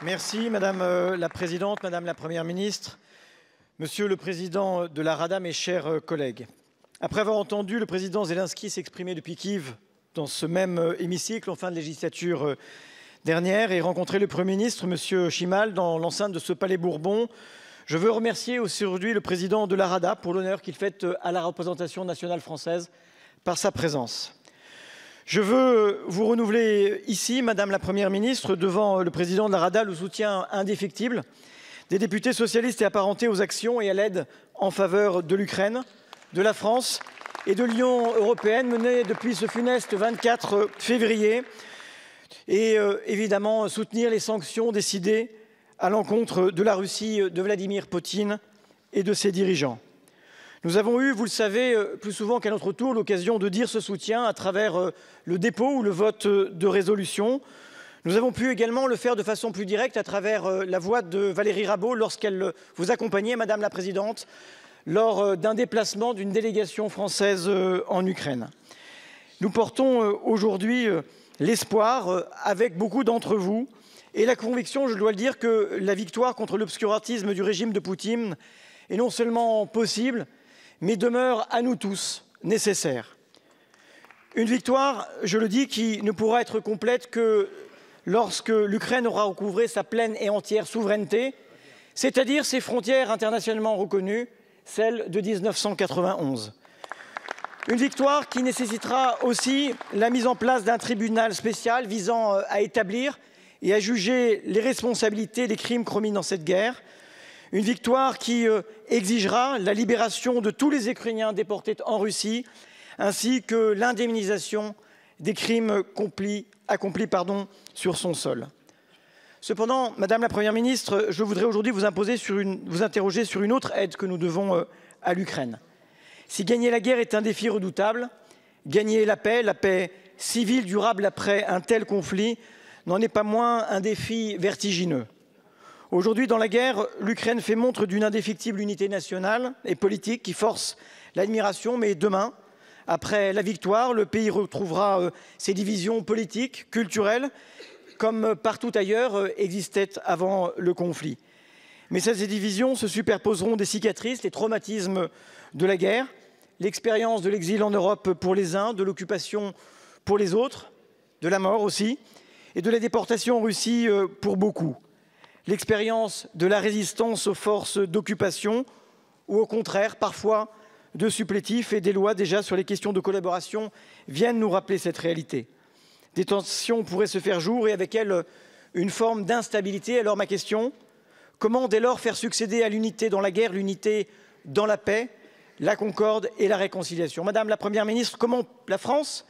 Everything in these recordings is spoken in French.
Merci Madame la Présidente, Madame la Première ministre, Monsieur le Président de la Rada, mes chers collègues. Après avoir entendu le président Zelensky s'exprimer depuis Kiev dans ce même hémicycle en fin de législature dernière et rencontrer le Premier ministre, Monsieur Chimal, dans l'enceinte de ce palais Bourbon, je veux remercier aujourd'hui le président de la Rada pour l'honneur qu'il fait à la représentation nationale française par sa présence. Je veux vous renouveler ici, Madame la Première ministre, devant le président de la Rada, le soutien indéfectible des députés socialistes et apparentés aux actions et à l'aide en faveur de l'Ukraine, de la France et de l'Union européenne menée depuis ce funeste 24 février et évidemment soutenir les sanctions décidées à l'encontre de la Russie de Vladimir Poutine et de ses dirigeants. Nous avons eu, vous le savez, plus souvent qu'à notre tour, l'occasion de dire ce soutien à travers le dépôt ou le vote de résolution. Nous avons pu également le faire de façon plus directe à travers la voix de Valérie Rabault lorsqu'elle vous accompagnait, Madame la Présidente, lors d'un déplacement d'une délégation française en Ukraine. Nous portons aujourd'hui l'espoir, avec beaucoup d'entre vous, et la conviction, je dois le dire, que la victoire contre l'obscurantisme du régime de Poutine est non seulement possible, mais demeure à nous tous nécessaire. Une victoire, je le dis, qui ne pourra être complète que lorsque l'Ukraine aura recouvré sa pleine et entière souveraineté, c'est-à-dire ses frontières internationalement reconnues, celles de 1991. Une victoire qui nécessitera aussi la mise en place d'un tribunal spécial visant à établir et à juger les responsabilités des crimes commis dans cette guerre. Une victoire qui exigera la libération de tous les Ukrainiens déportés en Russie, ainsi que l'indemnisation des crimes accomplis sur son sol. Cependant, Madame la Première ministre, je voudrais aujourd'hui vous interroger sur une autre aide que nous devons à l'Ukraine. Si gagner la guerre est un défi redoutable, gagner la paix civile durable après un tel conflit, n'en est pas moins un défi vertigineux. Aujourd'hui, dans la guerre, l'Ukraine fait montre d'une indéfectible unité nationale et politique qui force l'admiration, mais demain, après la victoire, le pays retrouvera ses divisions politiques, culturelles, comme partout ailleurs existaient avant le conflit. Mais ces divisions se superposeront des cicatrices, les traumatismes de la guerre, l'expérience de l'exil en Europe pour les uns, de l'occupation pour les autres, de la mort aussi, et de la déportation en Russie pour beaucoup. L'expérience de la résistance aux forces d'occupation ou au contraire, parfois, de supplétifs et des lois déjà sur les questions de collaboration viennent nous rappeler cette réalité. Des tensions pourraient se faire jour et avec elles une forme d'instabilité. Alors ma question, comment dès lors faire succéder à l'unité dans la guerre, l'unité dans la paix, la concorde et la réconciliation? Madame la Première ministre, comment la France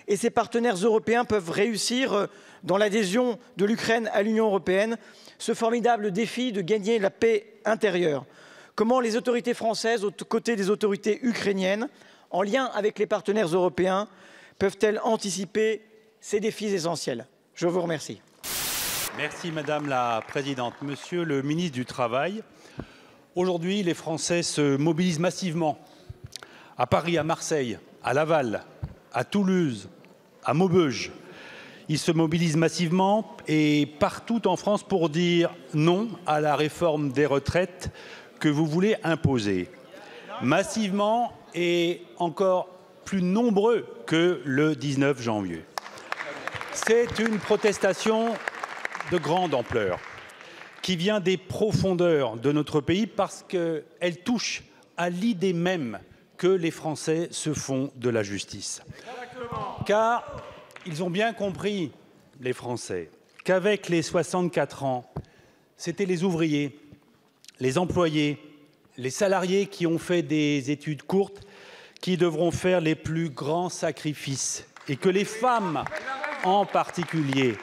et ses partenaires européens peuvent réussir dans l'adhésion de l'Ukraine à l'Union européenne ce formidable défi de gagner la paix intérieure? Comment les autorités françaises, aux côtés des autorités ukrainiennes, en lien avec les partenaires européens, peuvent-elles anticiper ces défis essentiels? Je vous remercie. Merci Madame la Présidente. Monsieur le ministre du Travail, aujourd'hui les Français se mobilisent massivement à Paris, à Marseille, à Laval, à Toulouse, à Maubeuge. Ils se mobilisent massivement et partout en France pour dire non à la réforme des retraites que vous voulez imposer. Massivement et encore plus nombreux que le 19 janvier. C'est une protestation de grande ampleur qui vient des profondeurs de notre pays parce qu'elle touche à l'idée même que les Français se font de la justice. Car ils ont bien compris, les Français, qu'avec les 64 ans, c'était les ouvriers, les employés, les salariés qui ont fait des études courtes qui devront faire les plus grands sacrifices et que les femmes, en particulier,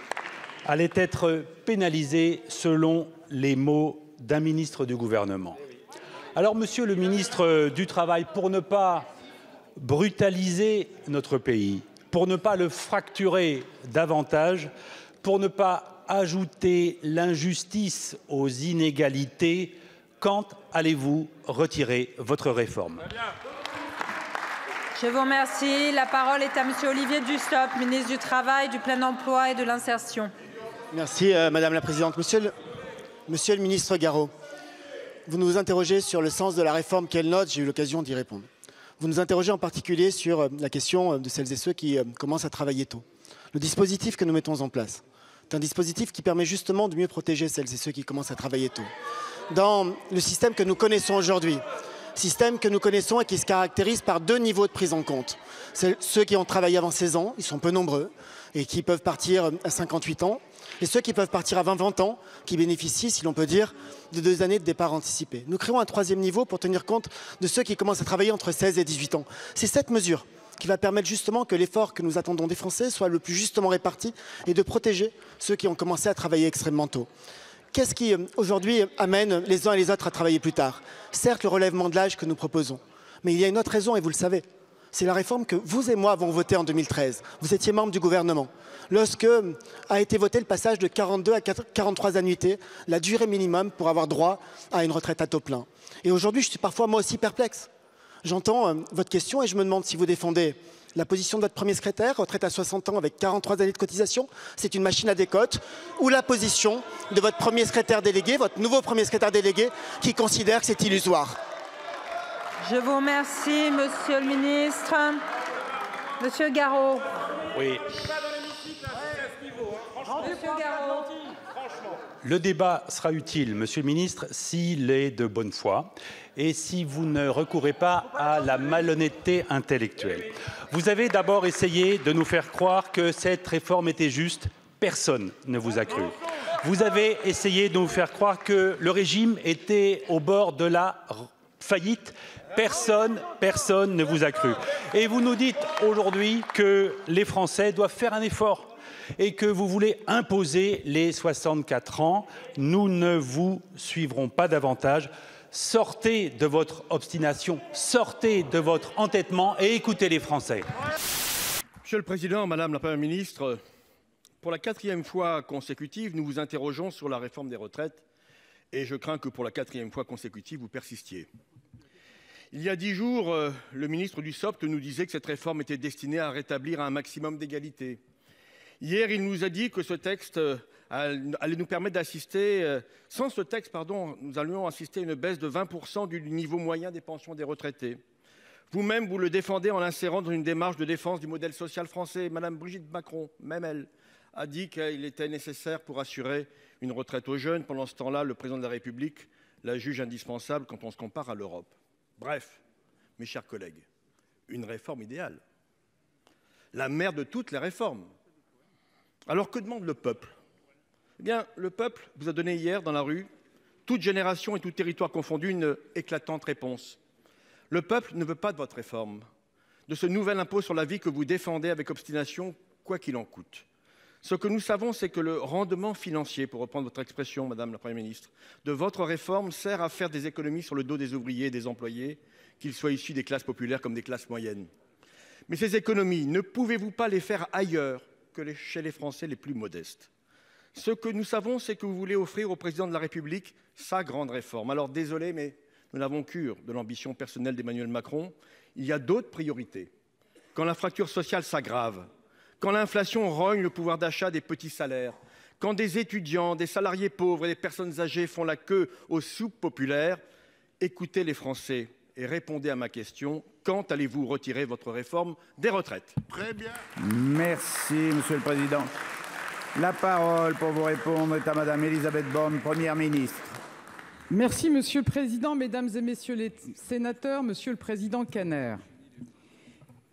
allaient être pénalisées selon les mots d'un ministre du gouvernement. Alors, Monsieur le ministre du Travail, pour ne pas brutaliser notre pays, pour ne pas le fracturer davantage, pour ne pas ajouter l'injustice aux inégalités, quand allez-vous retirer votre réforme? Je vous remercie. La parole est à Monsieur Olivier Dussopt, ministre du Travail, du Plein Emploi et de l'Insertion. Merci Madame la Présidente. Monsieur le ministre Garot, vous nous interrogez sur le sens de la réforme qu'elle note, j'ai eu l'occasion d'y répondre. Vous nous interrogez en particulier sur la question de celles et ceux qui commencent à travailler tôt. Le dispositif que nous mettons en place est un dispositif qui permet justement de mieux protéger celles et ceux qui commencent à travailler tôt. Dans le système que nous connaissons aujourd'hui, système que nous connaissons et qui se caractérise par 2 niveaux de prise en compte. C'est ceux qui ont travaillé avant 16 ans, ils sont peu nombreux, et qui peuvent partir à 58 ans, et ceux qui peuvent partir à 20 ans, qui bénéficient, si l'on peut dire, de 2 années de départ anticipé. Nous créons un 3e niveau pour tenir compte de ceux qui commencent à travailler entre 16 et 18 ans. C'est cette mesure qui va permettre justement que l'effort que nous attendons des Français soit le plus justement réparti et de protéger ceux qui ont commencé à travailler extrêmement tôt. Qu'est-ce qui, aujourd'hui, amène les uns et les autres à travailler plus tard? Certes, le relèvement de l'âge que nous proposons, mais il y a une autre raison, et vous le savez. C'est la réforme que vous et moi avons votée en 2013. Vous étiez membre du gouvernement. Lorsque a été voté le passage de 42 à 43 annuités, la durée minimum pour avoir droit à une retraite à taux plein. Et aujourd'hui, je suis parfois moi aussi perplexe. J'entends votre question et je me demande si vous défendez la position de votre premier secrétaire, retraite à 60 ans avec 43 années de cotisation, c'est une machine à décote, ou la position de votre premier secrétaire délégué, votre nouveau premier secrétaire délégué, qui considère que c'est illusoire. Je vous remercie, Monsieur le ministre. Monsieur Garot. Oui. Monsieur Garot. Le débat sera utile, Monsieur le ministre, s'il est de bonne foi et si vous ne recourez pas à la malhonnêteté intellectuelle. Vous avez d'abord essayé de nous faire croire que cette réforme était juste. Personne ne vous a cru. Vous avez essayé de nous faire croire que le régime était au bord de la faillite. Personne ne vous a cru. Et vous nous dites aujourd'hui que les Français doivent faire un effort et que vous voulez imposer les 64 ans. Nous ne vous suivrons pas davantage. Sortez de votre obstination, sortez de votre entêtement et écoutez les Français. Monsieur le Président, Madame la Première ministre, pour la 4e fois consécutive, nous vous interrogeons sur la réforme des retraites et je crains que pour la 4e fois consécutive, vous persistiez. Il y a 10 jours, le ministre Dussopt nous disait que cette réforme était destinée à rétablir un maximum d'égalité. Hier, il nous a dit que ce texte allait nous permettre d'assister, sans ce texte, nous allions assister à une baisse de 20% du niveau moyen des pensions des retraités. Vous-même, vous le défendez en l'insérant dans une démarche de défense du modèle social français. Madame Brigitte Macron, même elle, a dit qu'il était nécessaire pour assurer une retraite aux jeunes. Pendant ce temps-là, le président de la République la juge indispensable quand on se compare à l'Europe. Bref, mes chers collègues, une réforme idéale. La mère de toutes les réformes. Alors que demande le peuple? Eh bien, le peuple vous a donné hier dans la rue, toute génération et tout territoire confondu, une éclatante réponse. Le peuple ne veut pas de votre réforme, de ce nouvel impôt sur la vie que vous défendez avec obstination, quoi qu'il en coûte. Ce que nous savons, c'est que le rendement financier, pour reprendre votre expression, Madame la Première ministre, de votre réforme sert à faire des économies sur le dos des ouvriers et des employés, qu'ils soient issus des classes populaires comme des classes moyennes. Mais ces économies, ne pouvez-vous pas les faire ailleurs que chez les Français les plus modestes? Ce que nous savons, c'est que vous voulez offrir au président de la République sa grande réforme. Alors désolé, mais nous n'avons cure de l'ambition personnelle d'Emmanuel Macron. Il y a d'autres priorités. Quand la fracture sociale s'aggrave, quand l'inflation rogne le pouvoir d'achat des petits salaires, quand des étudiants, des salariés pauvres et des personnes âgées font la queue aux soupes populaires, écoutez les Français et répondez à ma question. Quand allez-vous retirer votre réforme des retraites? Très bien. Merci, Monsieur le Président. La parole pour vous répondre est à Madame Elisabeth Borne, Première ministre. Merci, Monsieur le Président, Mesdames et Messieurs les sénateurs, Monsieur le Président Kanner.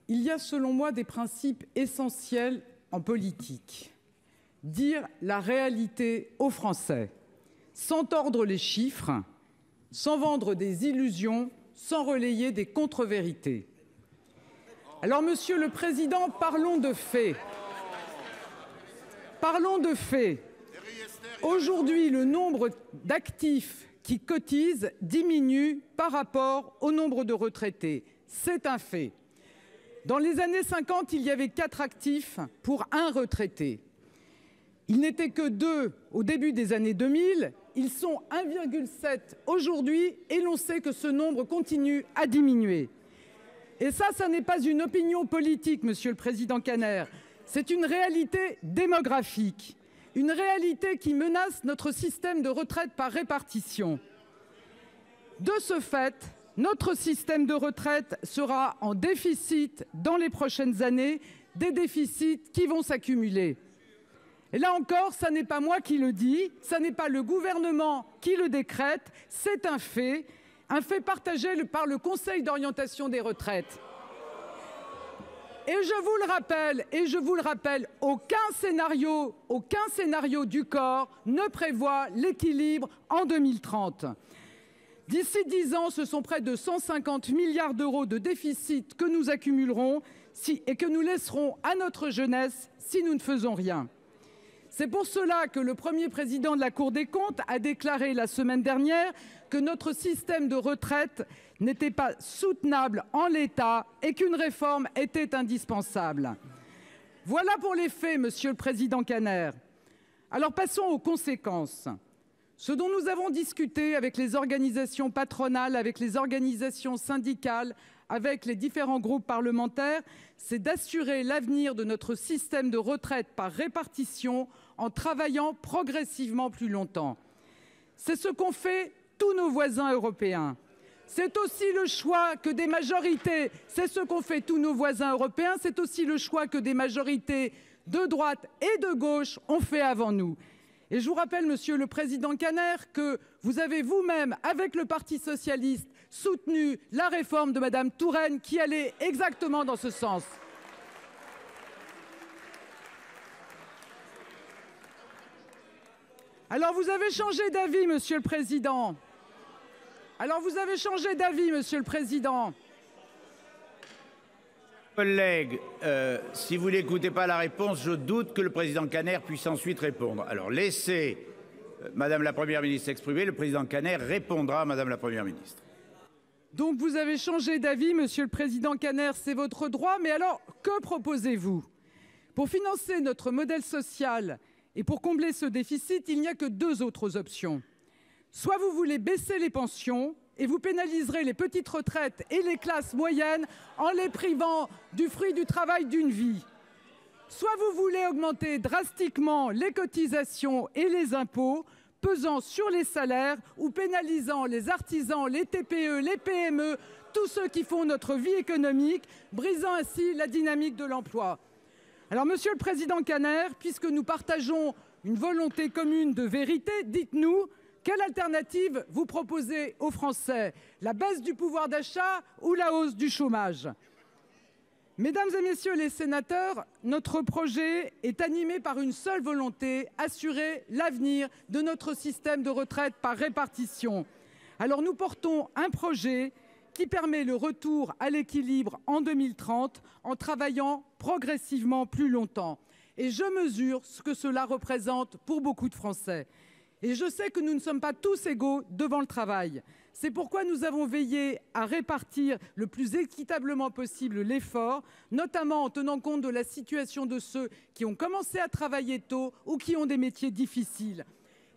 Il y a, selon moi, des principes essentiels en politique. Dire la réalité aux Français, sans tordre les chiffres, sans vendre des illusions, sans relayer des contre-vérités. Alors, Monsieur le Président, parlons de faits. Parlons de faits. Aujourd'hui, le nombre d'actifs qui cotisent diminue par rapport au nombre de retraités. C'est un fait. Dans les années 50, il y avait 4 actifs pour 1 retraité. Ils n'étaient que 2 au début des années 2000. Ils sont 1,7 aujourd'hui et l'on sait que ce nombre continue à diminuer. Et ça n'est pas une opinion politique, Monsieur le Président Kanner. C'est une réalité démographique. Une réalité qui menace notre système de retraite par répartition. De ce fait, notre système de retraite sera en déficit dans les prochaines années, des déficits qui vont s'accumuler. Et là encore, ce n'est pas moi qui le dis, ce n'est pas le gouvernement qui le décrète, c'est un fait partagé par le Conseil d'orientation des retraites. Et je vous le rappelle, aucun scénario du corps ne prévoit l'équilibre en 2030. D'ici 10 ans, ce sont près de 150 milliards d'euros de déficit que nous accumulerons et que nous laisserons à notre jeunesse si nous ne faisons rien. C'est pour cela que le premier président de la Cour des comptes a déclaré la semaine dernière que notre système de retraite n'était pas soutenable en l'état et qu'une réforme était indispensable. Voilà pour les faits, Monsieur le Président Kanner. Alors passons aux conséquences. Ce dont nous avons discuté avec les organisations patronales, avec les organisations syndicales, avec les différents groupes parlementaires, c'est d'assurer l'avenir de notre système de retraite par répartition en travaillant progressivement plus longtemps. C'est ce qu'ont fait tous nos voisins européens. C'est aussi le choix que des majorités, c'est ce qu'ont fait tous nos voisins européens, c'est aussi le choix que des majorités de droite et de gauche ont fait avant nous. Et je vous rappelle, Monsieur le Président Kanner, que vous avez vous-même, avec le Parti socialiste, soutenu la réforme de Madame Touraine qui allait exactement dans ce sens. Alors vous avez changé d'avis, Monsieur le Président. Collègues, si vous n'écoutez pas la réponse, je doute que le président Kanner puisse ensuite répondre. Alors laissez Madame la Première ministre s'exprimer. Le président Kanner répondra à Madame la Première ministre. Donc vous avez changé d'avis, Monsieur le Président Kanner, c'est votre droit. Mais alors, que proposez-vous? Pour financer notre modèle social et pour combler ce déficit, il n'y a que deux autres options. Soit vous voulez baisser les pensions et vous pénaliserez les petites retraites et les classes moyennes en les privant du fruit du travail d'une vie. Soit vous voulez augmenter drastiquement les cotisations et les impôts, pesant sur les salaires ou pénalisant les artisans, les TPE, les PME, tous ceux qui font notre vie économique, brisant ainsi la dynamique de l'emploi. Alors, Monsieur le Président Kanner, puisque nous partageons une volonté commune de vérité, dites-nous, quelle alternative vous proposez aux Français? La baisse du pouvoir d'achat ou la hausse du chômage? Mesdames et messieurs les sénateurs, notre projet est animé par une seule volonté, assurer l'avenir de notre système de retraite par répartition. Alors nous portons un projet qui permet le retour à l'équilibre en 2030 en travaillant progressivement plus longtemps. Et je mesure ce que cela représente pour beaucoup de Français. Et je sais que nous ne sommes pas tous égaux devant le travail. C'est pourquoi nous avons veillé à répartir le plus équitablement possible l'effort, notamment en tenant compte de la situation de ceux qui ont commencé à travailler tôt ou qui ont des métiers difficiles.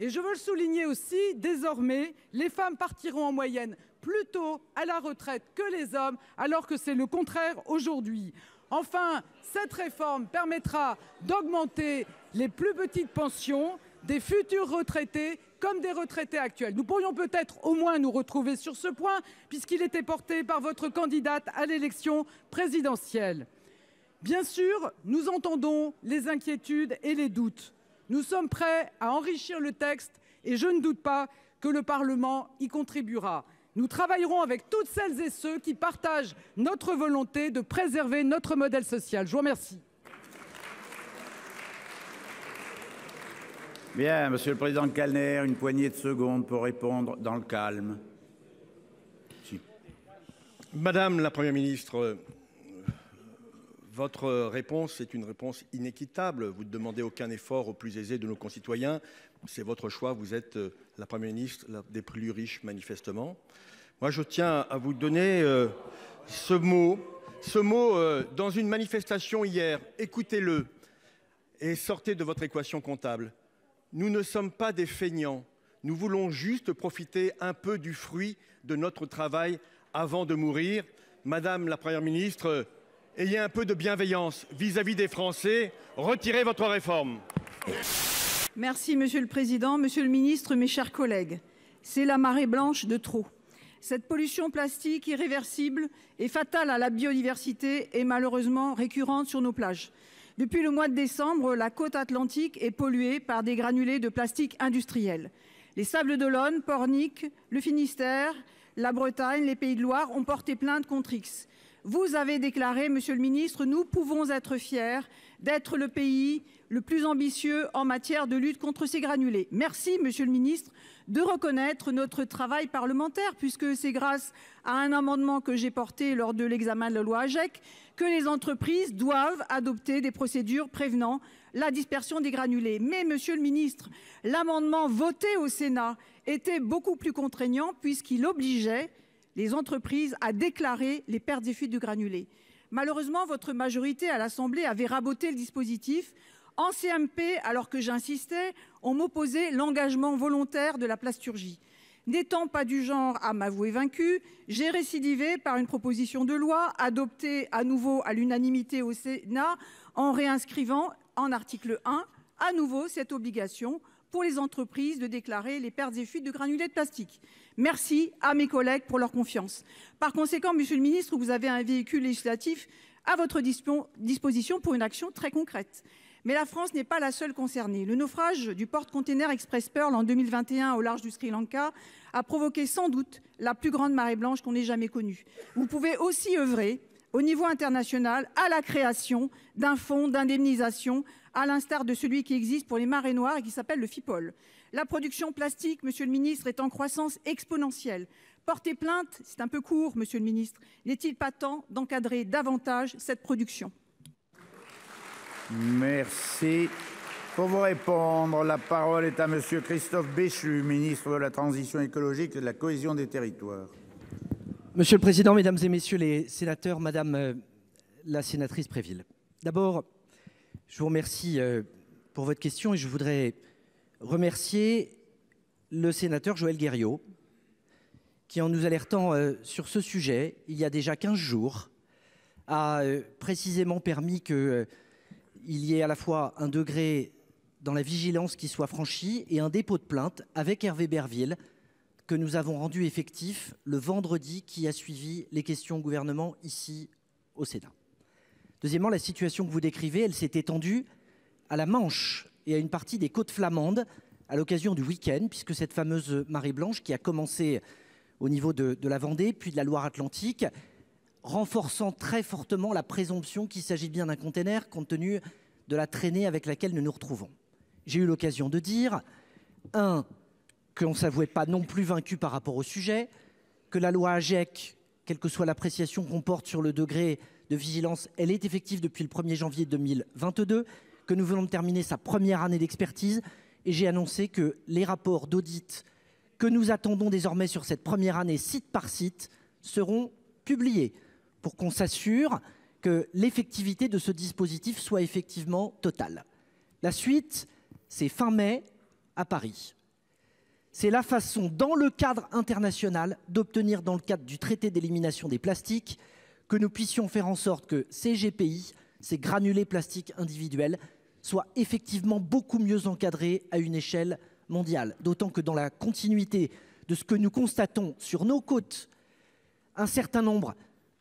Et je veux le souligner aussi, désormais, les femmes partiront en moyenne plus tôt à la retraite que les hommes, alors que c'est le contraire aujourd'hui. Enfin, cette réforme permettra d'augmenter les plus petites pensions des futurs retraités comme des retraités actuels. Nous pourrions peut-être au moins nous retrouver sur ce point, puisqu'il était porté par votre candidate à l'élection présidentielle. Bien sûr, nous entendons les inquiétudes et les doutes. Nous sommes prêts à enrichir le texte et je ne doute pas que le Parlement y contribuera. Nous travaillerons avec toutes celles et ceux qui partagent notre volonté de préserver notre modèle social. Je vous remercie. Bien, Monsieur le Président Kanner, une poignée de secondes pour répondre dans le calme. Si. Madame la Première ministre, votre réponse est une réponse inéquitable. Vous ne demandez aucun effort aux plus aisés de nos concitoyens. C'est votre choix. Vous êtes la Première ministre des plus riches, manifestement. Moi, je tiens à vous donner ce mot dans une manifestation hier. Écoutez-le et sortez de votre équation comptable. Nous ne sommes pas des feignants. Nous voulons juste profiter un peu du fruit de notre travail avant de mourir. Madame la Première ministre, ayez un peu de bienveillance vis-à-vis des Français. Retirez votre réforme. Merci Monsieur le Président, Monsieur le Ministre, mes chers collègues. C'est la marée blanche de trop. Cette pollution plastique irréversible et fatale à la biodiversité est malheureusement récurrente sur nos plages. Depuis le mois de décembre, la côte atlantique est polluée par des granulés de plastique industriels. Les Sables-d'Olonne, Pornic, le Finistère, la Bretagne, les Pays de Loire ont porté plainte contre X. Vous avez déclaré, Monsieur le Ministre, nous pouvons être fiers d'être le pays le plus ambitieux en matière de lutte contre ces granulés. Merci, Monsieur le Ministre, de reconnaître notre travail parlementaire, puisque c'est grâce à un amendement que j'ai porté lors de l'examen de la loi AGEC que les entreprises doivent adopter des procédures prévenant la dispersion des granulés. Mais, Monsieur le Ministre, l'amendement voté au Sénat était beaucoup plus contraignant puisqu'il obligeait les entreprises à déclarer les pertes et fuites de granulés. Malheureusement, votre majorité à l'Assemblée avait raboté le dispositif. En CMP, alors que j'insistais, on m'opposait l'engagement volontaire de la plasturgie. N'étant pas du genre à m'avouer vaincu, j'ai récidivé par une proposition de loi adoptée à nouveau à l'unanimité au Sénat en réinscrivant en article 1 à nouveau cette obligation pour les entreprises de déclarer les pertes et fuites de granulés de plastique. Merci à mes collègues pour leur confiance. Par conséquent, Monsieur le Ministre, vous avez un véhicule législatif à votre disposition pour une action très concrète. Mais la France n'est pas la seule concernée. Le naufrage du porte-container Express Pearl en 2021 au large du Sri Lanka a provoqué sans doute la plus grande marée blanche qu'on ait jamais connue. Vous pouvez aussi œuvrer au niveau international à la création d'un fonds d'indemnisation à l'instar de celui qui existe pour les marées noires et qui s'appelle le FIPOL. La production plastique, Monsieur le Ministre, est en croissance exponentielle. Porter plainte, c'est un peu court, Monsieur le Ministre. N'est-il pas temps d'encadrer davantage cette production ? Merci. Pour vous répondre, la parole est à Monsieur Christophe Béchu, ministre de la Transition écologique et de la cohésion des territoires. Monsieur le Président, Mesdames et Messieurs les sénateurs, Madame la sénatrice Préville. D'abord, je vous remercie pour votre question et je voudrais remercier le sénateur Joël Guerriau qui, en nous alertant sur ce sujet, il y a déjà 15 jours, a précisément permis qu'il y ait à la fois un degré dans la vigilance qui soit franchi et un dépôt de plainte avec Hervé Berville que nous avons rendu effectif le vendredi qui a suivi les questions au gouvernement ici au Sénat. Deuxièmement, la situation que vous décrivez, elle s'est étendue à la Manche et à une partie des côtes flamandes à l'occasion du week-end, puisque cette fameuse marée blanche qui a commencé au niveau de la Vendée, puis de la Loire-Atlantique, renforçant très fortement la présomption qu'il s'agit bien d'un container compte tenu de la traînée avec laquelle nous nous retrouvons. J'ai eu l'occasion de dire, qu'on ne s'avouait pas non plus vaincu par rapport au sujet, que la loi AGEC, quelle que soit l'appréciation qu'on porte sur le degré de vigilance, elle est effective depuis le 1er janvier 2022, que nous venons de terminer sa première année d'expertise et j'ai annoncé que les rapports d'audit que nous attendons désormais sur cette première année, site par site, seront publiés pour qu'on s'assure que l'effectivité de ce dispositif soit effectivement totale. La suite, c'est fin mai à Paris. C'est la façon, dans le cadre international, d'obtenir dans le cadre du traité d'élimination des plastiques, que nous puissions faire en sorte que ces GPI, ces granulés plastiques individuels, soient effectivement beaucoup mieux encadrés à une échelle mondiale. D'autant que dans la continuité de ce que nous constatons sur nos côtes, un certain nombre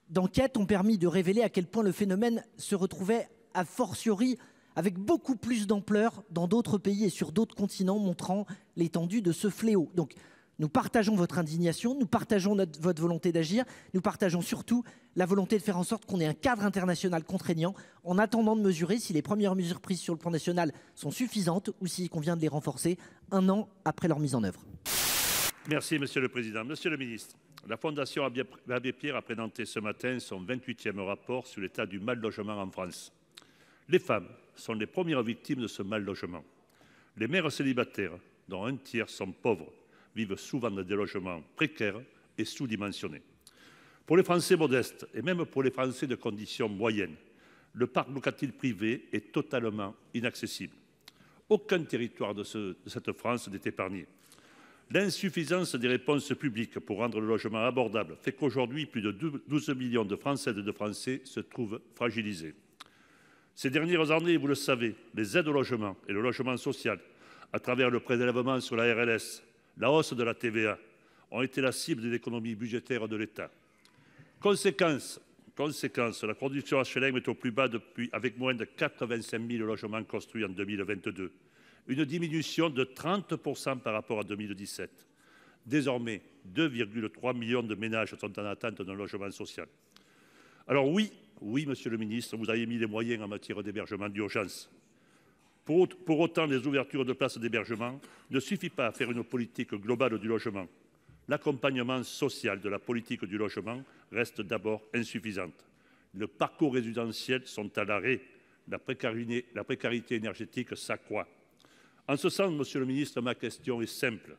d'enquêtes ont permis de révéler à quel point le phénomène se retrouvait a fortiori avec beaucoup plus d'ampleur dans d'autres pays et sur d'autres continents, montrant l'étendue de ce fléau. Donc nous partageons votre indignation, nous partageons votre volonté d'agir, nous partageons surtout la volonté de faire en sorte qu'on ait un cadre international contraignant en attendant de mesurer si les premières mesures prises sur le plan national sont suffisantes ou s'il convient de les renforcer un an après leur mise en œuvre. Merci Monsieur le Président. Monsieur le Ministre, la Fondation Abbé Pierre a présenté ce matin son 28e rapport sur l'état du mal-logement en France. Les femmes sont les premières victimes de ce mal-logement. Les mères célibataires, dont un tiers sont pauvres, vivent souvent dans des logements précaires et sous-dimensionnés. Pour les Français modestes et même pour les Français de conditions moyennes, le parc locatif privé est totalement inaccessible. Aucun territoire de cette France n'est épargné. L'insuffisance des réponses publiques pour rendre le logement abordable fait qu'aujourd'hui, plus de 12 millions de Françaises et de Français se trouvent fragilisés. Ces dernières années, vous le savez, les aides au logement et le logement social, à travers le prélèvement sur la RLS, la hausse de la TVA, ont été la cible des économies budgétaires de l'État. Conséquence, la production HLM est au plus bas depuis, avec moins de 85 000 logements construits en 2022. Une diminution de 30% par rapport à 2017. Désormais, 2,3 millions de ménages sont en attente d'un logement social. Alors oui, monsieur le ministre, vous avez mis les moyens en matière d'hébergement d'urgence. Pour autant, les ouvertures de places d'hébergement ne suffisent pas à faire une politique globale du logement. L'accompagnement social de la politique du logement reste d'abord insuffisant. Les parcours résidentiels sont à l'arrêt. La précarité énergétique s'accroît. En ce sens, monsieur le ministre, ma question est simple.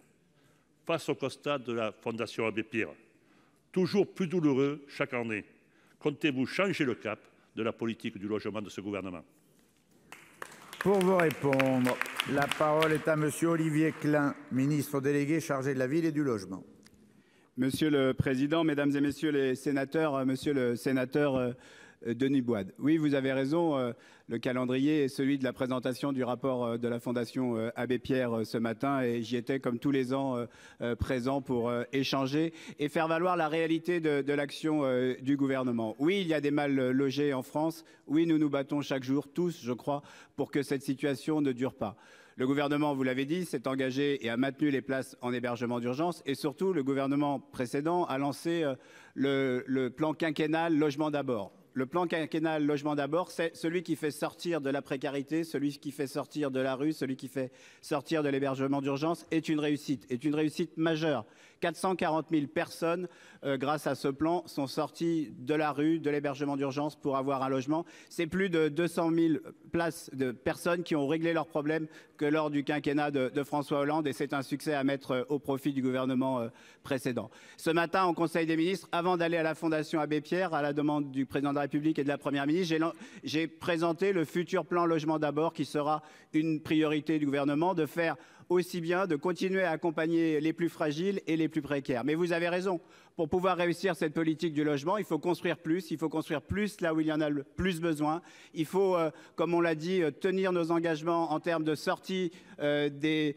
Face au constat de la Fondation Abbé Pierre, toujours plus douloureux chaque année, comptez-vous changer le cap de la politique du logement de ce gouvernement? Pour vous répondre, la parole est à monsieur Olivier Klein, ministre délégué chargé de la ville et du logement. Monsieur le Président, Mesdames et Messieurs les sénateurs, Monsieur le sénateur Denis Boide. Oui, vous avez raison, le calendrier est celui de la présentation du rapport de la Fondation Abbé Pierre ce matin et j'y étais comme tous les ans présent pour échanger et faire valoir la réalité de l'action du gouvernement. Oui, il y a des mal logés en France. Oui, nous nous battons chaque jour, tous, je crois, pour que cette situation ne dure pas. Le gouvernement, vous l'avez dit, s'est engagé et a maintenu les places en hébergement d'urgence et surtout, le gouvernement précédent a lancé le plan quinquennal Logement d'abord. Le plan quinquennal Logement d'abord, c'est celui qui fait sortir de la précarité, celui qui fait sortir de la rue, celui qui fait sortir de l'hébergement d'urgence est une réussite majeure. 440 000 personnes, grâce à ce plan, sont sorties de la rue, de l'hébergement d'urgence pour avoir un logement. C'est plus de 200 000 places de personnes qui ont réglé leurs problèmes que lors du quinquennat de François Hollande et c'est un succès à mettre au profit du gouvernement précédent. Ce matin, au Conseil des ministres, avant d'aller à la Fondation Abbé Pierre, à la demande du président de la République et de la Première ministre, j'ai présenté le futur plan Logement d'abord qui sera une priorité du gouvernement de faire aussi bien, de continuer à accompagner les plus fragiles et les plus précaires. Mais vous avez raison, pour pouvoir réussir cette politique du logement, il faut construire plus là où il y en a le plus besoin. Il faut, comme on l'a dit, tenir nos engagements en termes de sortie des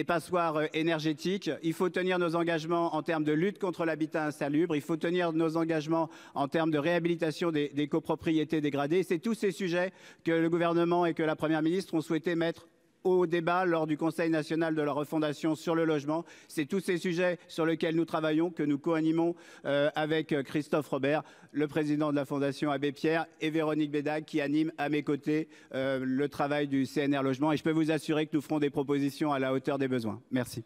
passoires énergétiques. Il faut tenir nos engagements en termes de lutte contre l'habitat insalubre. Il faut tenir nos engagements en termes de réhabilitation des copropriétés dégradées. C'est tous ces sujets que le gouvernement et que la Première ministre ont souhaité mettre au débat lors du Conseil national de la refondation sur le logement. C'est tous ces sujets sur lesquels nous travaillons, que nous co-animons avec Christophe Robert, le président de la Fondation Abbé Pierre, et Véronique Bédag, qui anime à mes côtés le travail du CNR Logement. Et je peux vous assurer que nous ferons des propositions à la hauteur des besoins. Merci.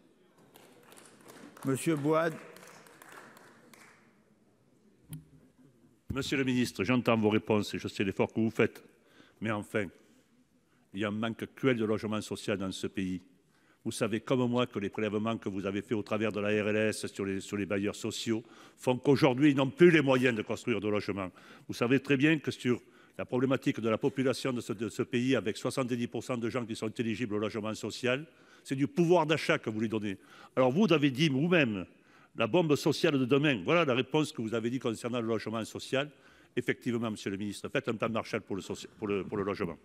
Monsieur Boide. Monsieur le ministre, j'entends vos réponses et je sais l'effort que vous faites. Mais enfin, il y a un manque cruel de logement social dans ce pays. Vous savez comme moi que les prélèvements que vous avez faits au travers de la RLS sur les bailleurs sociaux font qu'aujourd'hui, ils n'ont plus les moyens de construire de logements. Vous savez très bien que sur la problématique de la population de ce pays, avec 70% de gens qui sont éligibles au logement social, c'est du pouvoir d'achat que vous lui donnez. Alors vous avez dit vous-même, la bombe sociale de demain, voilà la réponse que vous avez dit concernant le logement social. Effectivement, monsieur le ministre, faites un plan Marshall pour le logement.